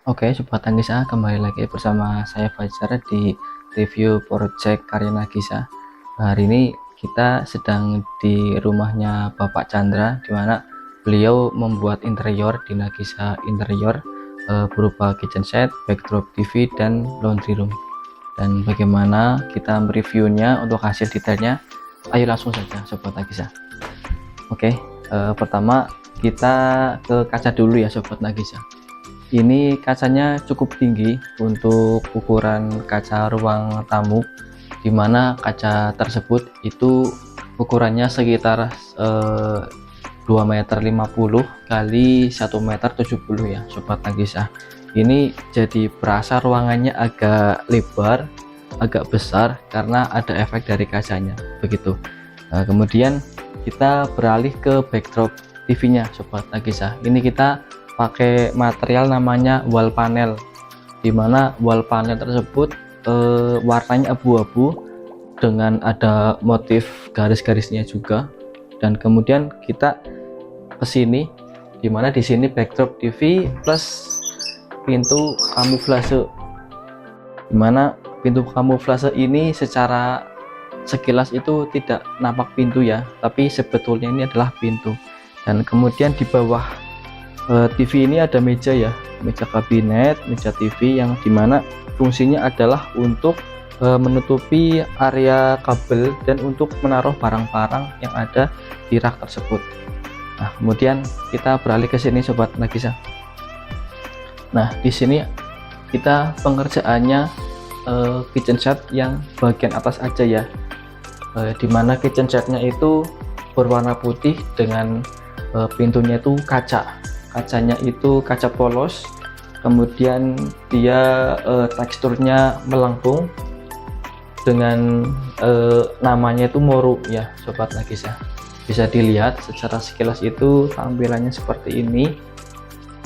Oke, Sobat Nagisa, kembali lagi bersama saya Fajar di review project karya Nagisa. Hari ini kita sedang di rumahnya Bapak Chandra, di mana beliau membuat interior di Nagisa Interior berupa kitchen set, backdrop TV, dan laundry room. Dan bagaimana kita mereviewnya untuk hasil detailnya? Ayo langsung saja, Sobat Nagisa. Oke, pertama kita ke kaca dulu ya, Sobat Nagisa. Ini kacanya cukup tinggi untuk ukuran kaca ruang tamu, dimana kaca tersebut itu ukurannya sekitar 2,50 meter kali 1,70 meter ya, Sobat Nagisa. Ini jadi berasa ruangannya agak lebar, agak besar karena ada efek dari kacanya begitu. Nah, kemudian kita beralih ke backdrop TV-nya, Sobat Nagisa. Ini kita pakai material namanya wall panel, dimana wall panel tersebut warnanya abu-abu dengan ada motif garis-garisnya juga. Dan kemudian kita kesini, dimana di sini backdrop TV plus pintu kamuflase, dimana pintu kamuflase ini secara sekilas itu tidak nampak pintu ya, tapi sebetulnya ini adalah pintu. Dan kemudian di bawah TV ini ada meja ya, meja kabinet, meja TV, yang dimana fungsinya adalah untuk menutupi area kabel dan untuk menaruh barang-barang yang ada di rak tersebut. Nah, kemudian kita beralih ke sini, Sobat Nagisa. Nah, di sini kita pengerjaannya kitchen set yang bagian atas aja ya, dimana kitchen setnya itu berwarna putih dengan pintunya itu kacanya itu kaca polos, kemudian dia teksturnya melengkung dengan namanya itu moru ya, Sobat Nagisa. Bisa dilihat secara sekilas itu tampilannya seperti ini,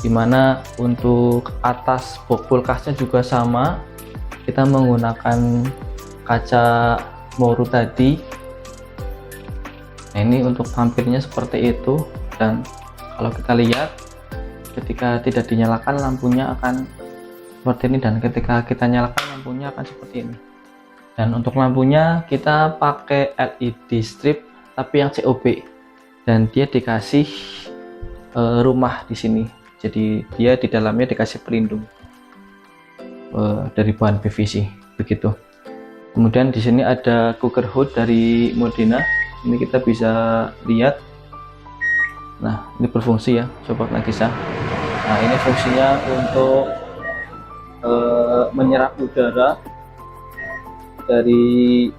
dimana untuk atas box kulkasnya juga sama, kita menggunakan kaca moru tadi. Nah, ini untuk tampilnya seperti itu. Dan kalau kita lihat, ketika tidak dinyalakan lampunya akan seperti ini, dan ketika kita nyalakan lampunya akan seperti ini. Dan untuk lampunya kita pakai LED strip tapi yang COB, dan dia dikasih rumah di sini, jadi dia di dalamnya dikasih pelindung dari bahan PVC begitu. Kemudian di sini ada cooker hood dari Modena, ini kita bisa lihat. Nah, ini berfungsi ya, Sobat Nagisa. Nah, ini fungsinya untuk menyerap udara dari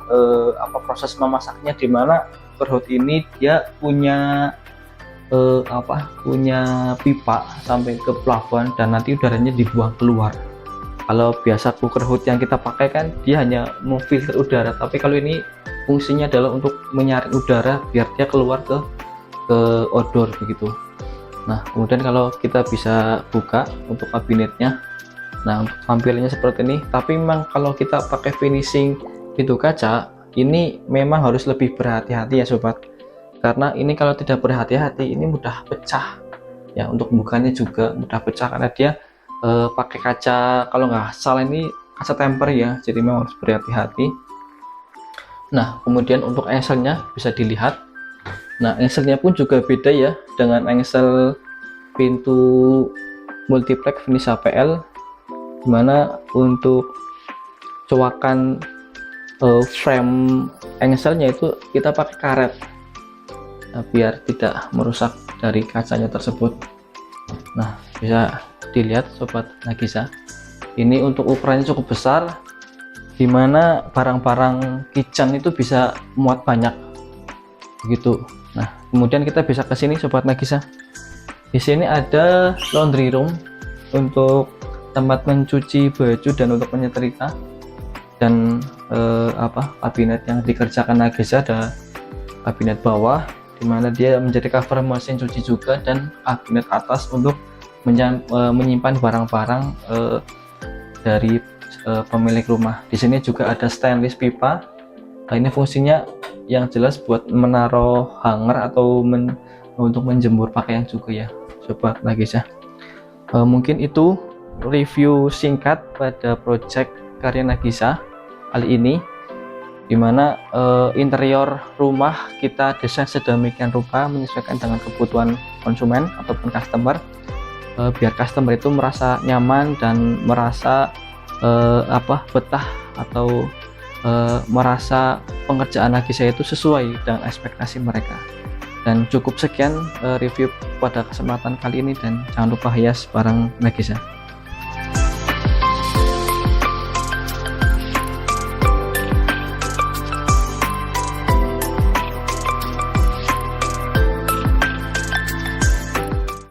proses memasaknya, dimana cooker hood ini dia punya punya pipa sampai ke plafon dan nanti udaranya dibuang keluar. Kalau biasa cooker hood yang kita pakai kan dia hanya memfilter udara, tapi kalau ini fungsinya adalah untuk menyaring udara biar dia keluar ke odor begitu. Nah, kemudian kalau kita bisa buka untuk kabinetnya, nah untuk tampilannya seperti ini. Tapi memang kalau kita pakai finishing pintu kaca ini memang harus lebih berhati-hati ya, Sobat, karena ini kalau tidak berhati-hati ini mudah pecah ya. Untuk bukanya juga mudah pecah karena dia pakai kaca, kalau nggak salah ini kaca temper ya, jadi memang harus berhati-hati. Nah, kemudian untuk engselnya bisa dilihat. Nah, engselnya pun juga beda ya dengan engsel pintu multiplex finish HPL, dimana untuk cowakan frame engselnya itu kita pakai karet, nah, biar tidak merusak dari kacanya tersebut. Nah, bisa dilihat, Sobat Nagisa, ini untuk ukurannya cukup besar, dimana barang-barang kitchen itu bisa muat banyak begitu. Nah, kemudian kita bisa ke sini, Sobat Nagisa. Di sini ada laundry room untuk tempat mencuci baju dan untuk menyetrika, dan kabinet yang dikerjakan Nagisa, ada kabinet bawah dimana dia menjadi cover mesin cuci juga, dan kabinet atas untuk menyimpan barang-barang dari pemilik rumah. Di sini juga ada stainless pipa. Nah, ini fungsinya yang jelas buat menaruh hanger atau untuk menjemur pakaian juga ya, Sobat Nagisa. Mungkin itu review singkat pada project karya Nagisa kali ini, dimana interior rumah kita desain sedemikian rupa menyesuaikan dengan kebutuhan konsumen ataupun customer, biar customer itu merasa nyaman dan merasa betah atau merasa pengerjaan Nagisa itu sesuai dengan ekspektasi mereka. Dan cukup sekian review pada kesempatan kali ini, dan jangan lupa hias bareng Nagisa.